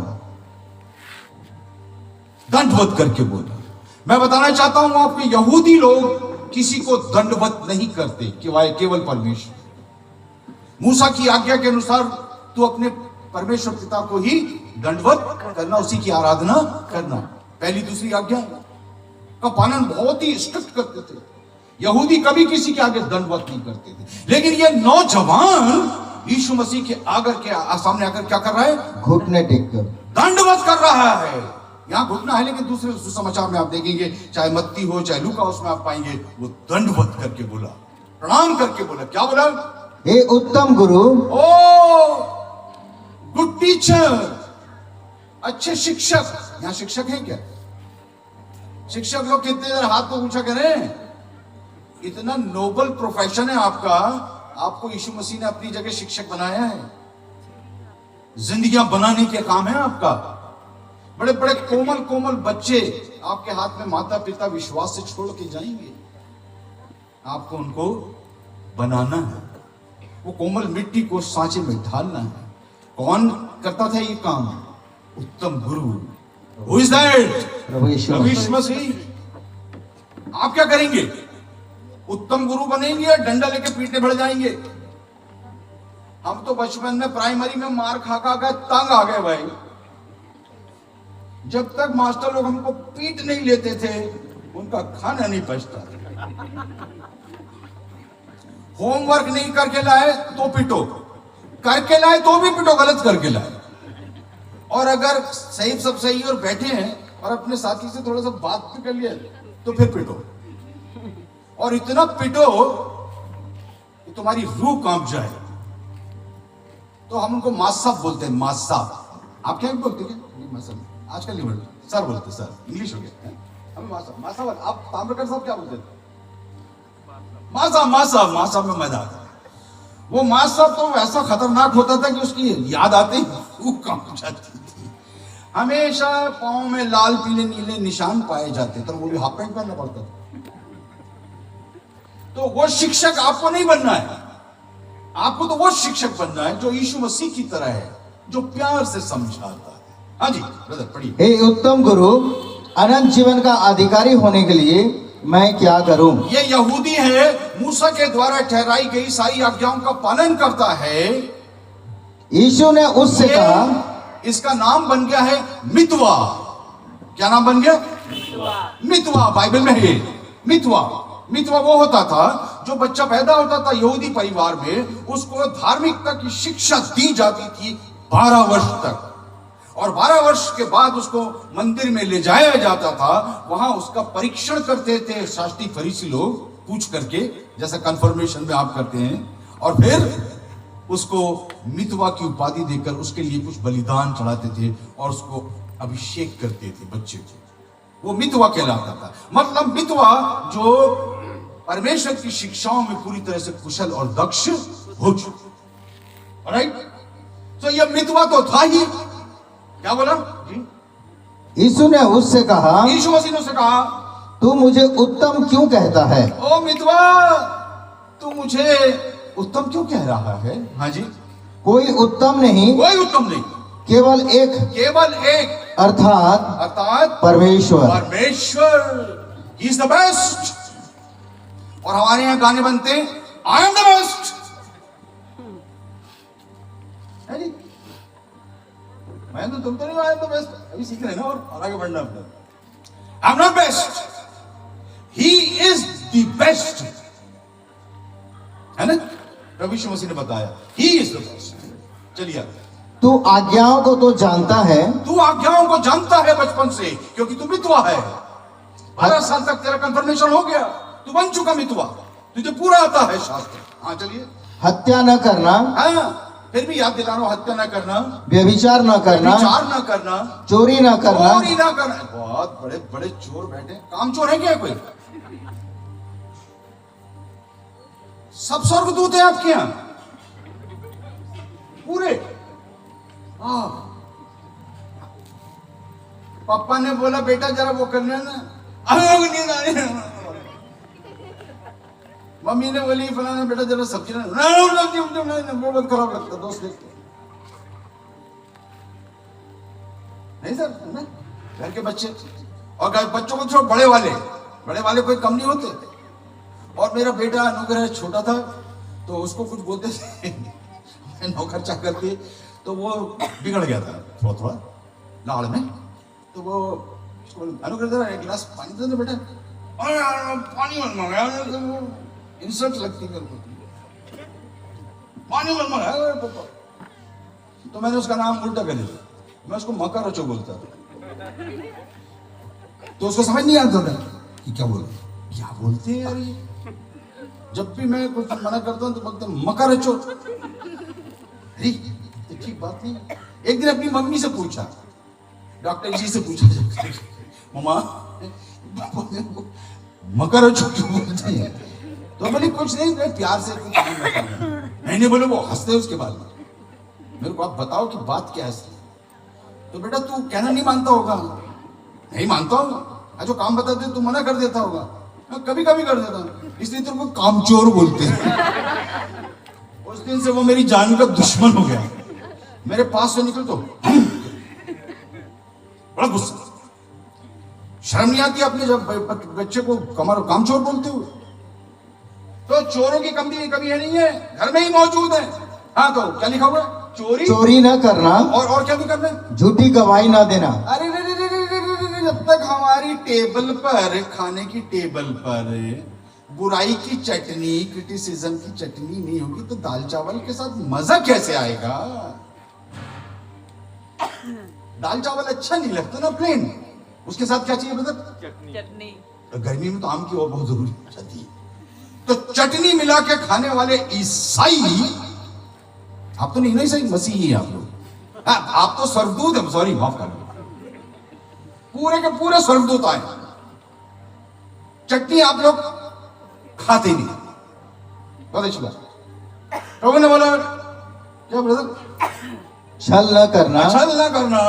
Speaker 1: दंडवत करके बोला। मैं बताना चाहता हूं आपके यहूदी लोग किसी को दंडवत नहीं करते, केवल परमेश्वर। मूसा की आज्ञा के अनुसार तू अपने परमेश्वर पिता को ही दंडवत करना, उसी की आराधना करना, पहली दूसरी आज्ञा का पालन बहुत ही स्ट्रिक्ट करते थे। यहूदी कभी किसी के आगे दंडवत नहीं करते थे, लेकिन ये नौजवान यीशु मसीह के सामने आकर क्या कर रहा है?
Speaker 4: घुटने टेक कर
Speaker 1: दंडवत कर रहा है। यहां घुटना है, लेकिन दूसरे सुसमाचार में आप देखेंगे, चाहे मत्ती हो चाहे लूका, उसमें आप पाएंगे वो दंडवत करके बोला, प्रणाम करके बोला। क्या बोला?
Speaker 4: हे उत्तम गुरु,
Speaker 1: ओ गुड टीचर, अच्छे शिक्षक। यहां शिक्षक हैं क्या? शिक्षक लोग कितने देर हाथ को ऊंचा करें? इतना नोबल प्रोफेशन है आपका, आपको यीशु मसीह ने अपनी जगह शिक्षक बनाया है। जिंदगियां बनाने के काम है आपका। बड़े बड़े कोमल कोमल बच्चे आपके हाथ में माता पिता विश्वास से छोड़ के जाएंगे, आपको उनको बनाना है, वो कोमल मिट्टी को सांचे में ढालना है। कौन करता था ये काम? उत्तम गुरु। Who is that?
Speaker 4: प्रभु यीशु
Speaker 1: यीशु मसीह। आप क्या करेंगे? उत्तम गुरु बनेंगे या डंडा लेके पीटने बढ़ जाएंगे? हम तो बचपन में प्राइमरी में मार खा खा तंग आ गए भाई। जब तक मास्टर लोग हमको पीट नहीं लेते थे, उनका खाना नहीं पचता। होमवर्क नहीं करके लाए तो पिटो, करके लाए तो भी पिटो, गलत करके लाए। और अगर सही सब सही और बैठे हैं और अपने साथी से थोड़ा सा बात भी कर लिया तो फिर पिटो, और इतना पिटो कि तुम्हारी रूह कांप जाए। तो हम उनको मासा बोलते हैं, मासा। आप क्या बोलते हैं? मासा आजकल नहीं बोलते, सर बोलते, सर इंग्लिश हो गया। हमें मासा मासा बोलते। आप ताम्रकर साहब क्या बोलते थे? मासा मासा मासा में मजा आता। वो मासा तो ऐसा खतरनाक होता था कि उसकी याद आते ही रूह कांप जाती थी। हमेशा पांव में लाल पीले नीले निशान पाए जाते थे, वो भी हाफ पैंट पहनना पड़ता था। तो वो शिक्षक आपको नहीं बनना है, आपको तो वो शिक्षक बनना है जो यीशु मसीह की तरह है, जो प्यार से समझाता है। हाँ जी ब्रदर पढ़िए।
Speaker 4: हे उत्तम गुरु, अनंत जीवन का अधिकारी होने के लिए मैं क्या करूं?
Speaker 1: ये यहूदी है, मूसा के द्वारा ठहराई गई सारी आज्ञाओं का पालन करता है।
Speaker 4: यीशु ने उससे कहा,
Speaker 1: इसका नाम बन गया है मितवा। क्या नाम बन गया? मितवा। बाइबल में है मितवा। मितवा वो होता था जो बच्चा पैदा होता था यहूदी परिवार में, उसको धार्मिकता की शिक्षा दी जाती थी 12 वर्ष तक, और 12 वर्ष के बाद उसको मंदिर में ले जाया जाता था। वहां उसका परीक्षण करते थे शास्त्री फरीसी लोग, पूछ करके, जैसा कन्फर्मेशन में आप करते हैं, और फिर उसको मितवा की उपाधि देकर उसके लिए कुछ बलिदान चढ़ाते थे और उसको अभिषेक करते थे बच्चे को, वो मितवा कहलाता था। मतलब मितवा जो परमेश्वर की शिक्षाओं में पूरी तरह से कुशल और दक्ष हो चुके। राइट, तो यह मितवा तो था ही। क्या बोला जी?
Speaker 4: यीशु ने उससे कहा,
Speaker 1: यीशु मसीह ने उससे कहा,
Speaker 4: तू मुझे उत्तम क्यों कहता है?
Speaker 1: ओ मितवा, तू मुझे उत्तम क्यों कह रहा है? हाँ जी,
Speaker 4: कोई उत्तम नहीं,
Speaker 1: कोई उत्तम नहीं,
Speaker 4: केवल एक,
Speaker 1: केवल एक,
Speaker 4: अर्थात
Speaker 1: परमेश्वर।
Speaker 4: परमेश्वर
Speaker 1: ही इज द बेस्ट। और हमारे यहाँ गाने बनते हैं, आई एम द बेस्ट। है जी? मैं तो, तुम तो नहीं, आई एम द बेस्ट। अभी सीख रहे हैं ना, और आगे बढ़ना अपना। I am not best, he is the best. है ना? प्रभु यीशु मसीह ने बताया, ही इज द बेस्ट। चलिए,
Speaker 4: तू आज्ञाओं को तो जानता है,
Speaker 1: तू आज्ञाओं को जानता है बचपन से, क्योंकि तू मितवा है। 12 साल तक तेरा कंफर्मेशन हो गया, तू बन चुका मितवा, तुझे पूरा आता है शास्त्र। हाँ चलिए,
Speaker 4: हत्या न करना,
Speaker 1: हाँ फिर भी याद दिला रहा हूं, हत्या ना करना,
Speaker 4: व्यभिचार न करना,
Speaker 1: विचार ना करना,
Speaker 4: चोरी न करना,
Speaker 1: चोरी ना करना। बहुत बड़े बड़े चोर बैठे, काम चोर है क्या कोई? सब स्वर्गदूत है आपके यहां पूरे। हाँ, पापा ने बोला बेटा जरा वो कर लेना, नींद आ रही है। मम्मी ने बोली फलाना बेटा जरा सब्जी ना, बहुत खराब लगता दोस्त देखते नहीं सर, है ना? घर के बच्चे, और बच्चों को छोड़, बड़े वाले कोई कम नहीं होते। और मेरा बेटा अनुग्रह छोटा था, तो उसको कुछ बोलते थे नौकर चाकर थे, तो वो बिगड़ गया था थोड़ा थोड़ा लाड़ में। तो वो अनुग्रह जरा एक गिलास पानी दे दो बेटा। अरे यार पानी मत मंगाया, तो इंसल्ट लगती है मेरे को, पानी मत मंगाया पापा। तो मैंने उसका नाम उल्टा कर दिया, मैं उसको मकर रचो बोलता था। तो उसको समझ नहीं आता था कि क्या बोलते हैं यार ये। जब भी मैं कुछ मना करता हूँ तो बोलते मकर रचो। अरे ठीक बात नहीं। एक दिन अपनी मम्मी से पूछा, डॉक्टर जी से पूछा, मम्मा मकर रचो क्यों बोलते हैं? तो बोली कुछ नहीं, प्यार से कुछ नहीं बोले। वो हंसते उसके बाद मेरे को आप बताओ कि बात क्या है। तो बेटा तू कहना नहीं मानता होगा। नहीं मानता हूँ, जो काम बताते तू मना कर देता होगा। कभी कभी कर देता हूँ, इसलिए तेरे को कामचोर बोलते हैं। उस दिन से वो मेरी जान का दुश्मन हो गया। मेरे पास से निकल तो बड़ा गुस्सा, शर्म नहीं आती आपने जब बच्चे को कामचोर बोलते हो? तो चोरों की कमी है नहीं है, घर में ही मौजूद है। हाँ तो क्या लिखा हुआ? चोरी न करना, और क्या नहीं करना?
Speaker 4: झूठी गवाही न देना।
Speaker 1: अरे जब तक हमारी टेबल पर, खाने की टेबल पर बुराई की चटनी, क्रिटिसिज्म की चटनी नहीं होगी तो दाल चावल के साथ मजा कैसे आएगा? दाल चावल अच्छा नहीं लगता ना प्लेन, उसके साथ क्या चाहिए मतलब? चटनी। गर्मी में तो आम की और बहुत जरूरी रहती है। तो चटनी मिला के खाने वाले ईसाई, आप तो नहीं ना ईसाई, मसीही हैं आप लोग। आप तो स्वर्गदूत हैं, सॉरी माफ कर, पूरे के पूरे स्वर्गदूत आए। चटनी आप लोग खाते नहीं, बहुत अच्छी बात। प्रभु ने बोला क्या ब्रदर?
Speaker 4: छल न करना,
Speaker 1: छल न करना,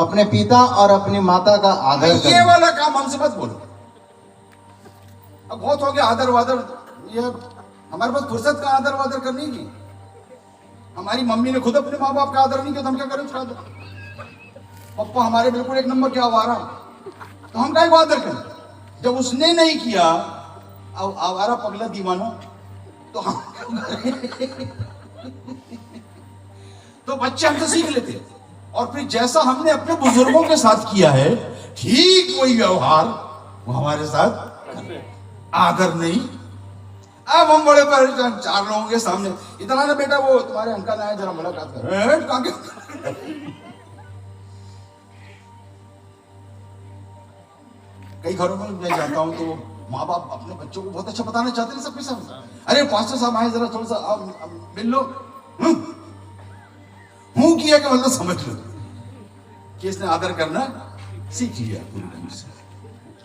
Speaker 4: अपने पिता और अपनी माता का आदर करना।
Speaker 1: ये वाला काम हमसे मत बोलो। अब बहुत हो गया आदर वादर, ये हमारे पास फुर्सत का आदर वादर करने की। हमारी मम्मी ने खुद अपने माँ बाप का आदर नहीं किया तो हम क्या करें उसका आदर? पप्पा हमारे बिल्कुल एक नंबर के आवारा, तो हम क्या आदर करें? जब उसने नहीं किया, आवारा पगला दीवाना, तो हम तो बच्चे हमसे सीख लेते और फिर जैसा हमने अपने बुजुर्गों के साथ किया है ठीक वही व्यवहार वो हमारे साथ। आदर नहीं। अब हम बड़े परेशान, 4 लोगों के सामने, इतना ना बेटा वो तुम्हारे अंकल आए जरा मुलाकात कर। कई घरों में मैं जाता हूं तो माँ बाप अपने बच्चों को बहुत अच्छा बताना चाहते हैं सबके सामने। अरे पास्टर साहब आए जरा थोड़ा सा मिल लो। हूं किया कि मतलब समझ लो कि इसने आदर करना सीख लिया पूरी ढंग से।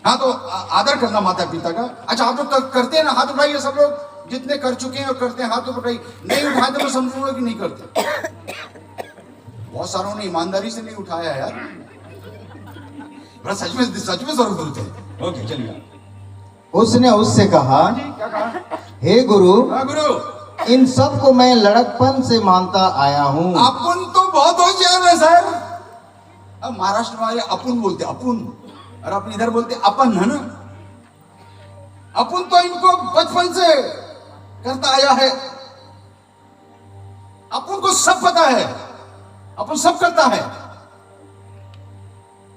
Speaker 1: हाँ, तो आदर करना माता पिता का। अच्छा, आप लोग तो करते हैं ना? हाथ उठाइए सब लोग, जितने कर चुके हैं और करते हैं, हाथ तो उठाइए। नहीं उठाए तो मैं समझूंगा कि नहीं करते। बहुत सारों ने ईमानदारी से नहीं उठाया यार, बड़ा सच में स्वर्गदूत है। ओके, चलिए।
Speaker 4: उसने उससे कहा,
Speaker 1: क्या कहा?
Speaker 4: हे गुरु,
Speaker 1: हाँ गुरु,
Speaker 4: इन सब को मैं लड़कपन से मानता आया हूँ।
Speaker 1: अपुन तो बहुत होशियार है सर। अब महाराष्ट्र वाले अपुन बोलते, अपुन, और अपने इधर बोलते अपन, है ना? अपुन तो इनको बचपन से करता आया है। अपुन को सब पता है, अपन सब करता है,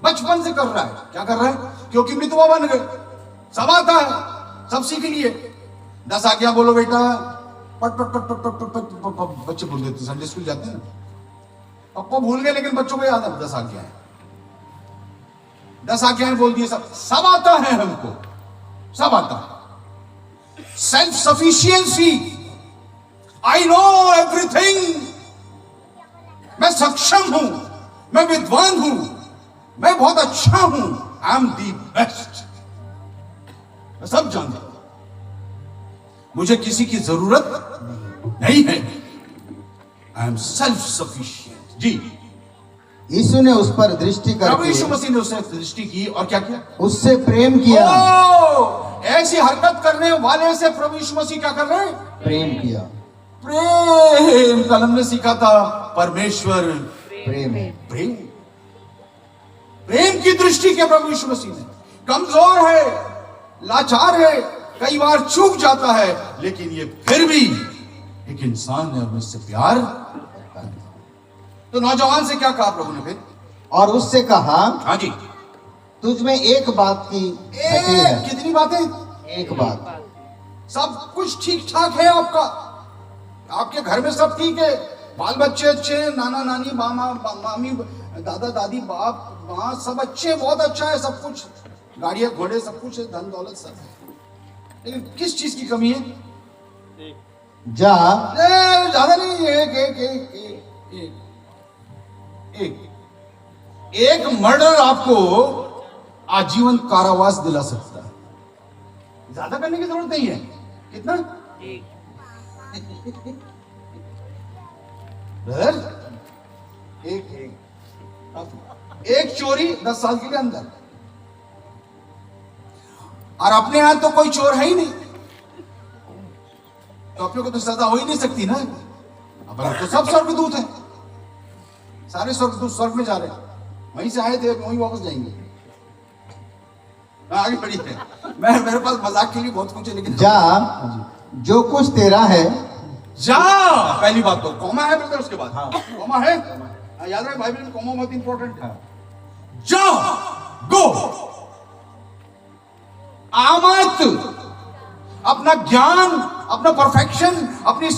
Speaker 1: बचपन से कर रहा है। क्या कर रहा है? क्योंकि मितवा बन गए, सब आता है, सब सीख लिए। 10 आज्ञा बोलो बेटा, पट पट पट पट पट पट पट पट बच्चे भूल देते, संडे स्कूल जाते हैं ना, पप्पा भूल गए लेकिन बच्चों को याद है 10 आज्ञाएं। 10 आज्ञाएं बोल दिए, सब आता है हमको, सब आता है। Self sufficiency, I know everything, मैं सक्षम हूं, मैं विद्वान हूं, मैं बहुत अच्छा हूं, आई एम दी बेस्ट, मैं सब जानता हूं, मुझे किसी की जरूरत नहीं है, आई एम सेल्फ सफिशिएंट। जी,
Speaker 4: यीशु ने उस पर दृष्टि
Speaker 1: प्रभु यीशु
Speaker 4: करके
Speaker 1: मसीह ने उससे दृष्टि की और क्या किया?
Speaker 4: उससे प्रेम किया।
Speaker 1: ओ, ऐसी हरकत करने वाले से प्रभु यीशु मसीह क्या कर रहे हैं?
Speaker 4: प्रेम किया।
Speaker 1: प्रेम। कल हमने सीखा था परमेश्वर
Speaker 4: प्रेम
Speaker 1: प्रेम, प्रेम की दृष्टि के प्रभु यीशु मसीह ने। कमजोर है, लाचार है, कई बार चूक जाता है, लेकिन ये फिर भी एक इंसान है और मुझसे प्यार करता है। तो नौजवान से क्या कहा प्रभु ने फिर?
Speaker 4: और उससे कहा,
Speaker 1: हाँ जी,
Speaker 4: तुझ में एक बात की घटी है।
Speaker 1: कितनी बातें?
Speaker 4: एक बात।
Speaker 1: सब कुछ ठीक ठाक है आपका, आपके घर में सब ठीक है, बाल बच्चे अच्छे, नाना नानी, मामा मामी, दादा दादी, बाप माँ, सब अच्छे, बहुत अच्छा है सब कुछ, गाड़ियां घोड़े सब कुछ है, धन दौलत सब है, लेकिन किस चीज की कमी है?
Speaker 4: जा,
Speaker 1: ज्यादा नहीं, एक एक एक एक एक एक एक मर्डर आपको आजीवन कारावास दिला सकता है। ज्यादा करने की जरूरत नहीं है। कितना? ब्रदर, एक चोरी 10 साल के लिए अंदर, और अपने यहां तो कोई चोर है ही नहीं, तो अपने को तो सजा हो ही नहीं सकती ना। अपन तो सब स्वर्गदूत हैं, सारे स्वर्गदूत स्वर्ग में जा रहे हैं, वहीं से आए थे वहीं वापस जाएंगे। आगे बढ़िए, मेरे पास मजाक के लिए बहुत कुछ है, लेकिन
Speaker 4: जा, जो कुछ तेरा है।
Speaker 1: जा, पहली बात तो कॉमा है ब्रदर, उसके बाद कॉमा है, याद रहे बाइबल में कॉमा बहुत इंपॉर्टेंट है। जा, गो, आमत, अपना ज्ञान, अपना परफेक्शन, अपनी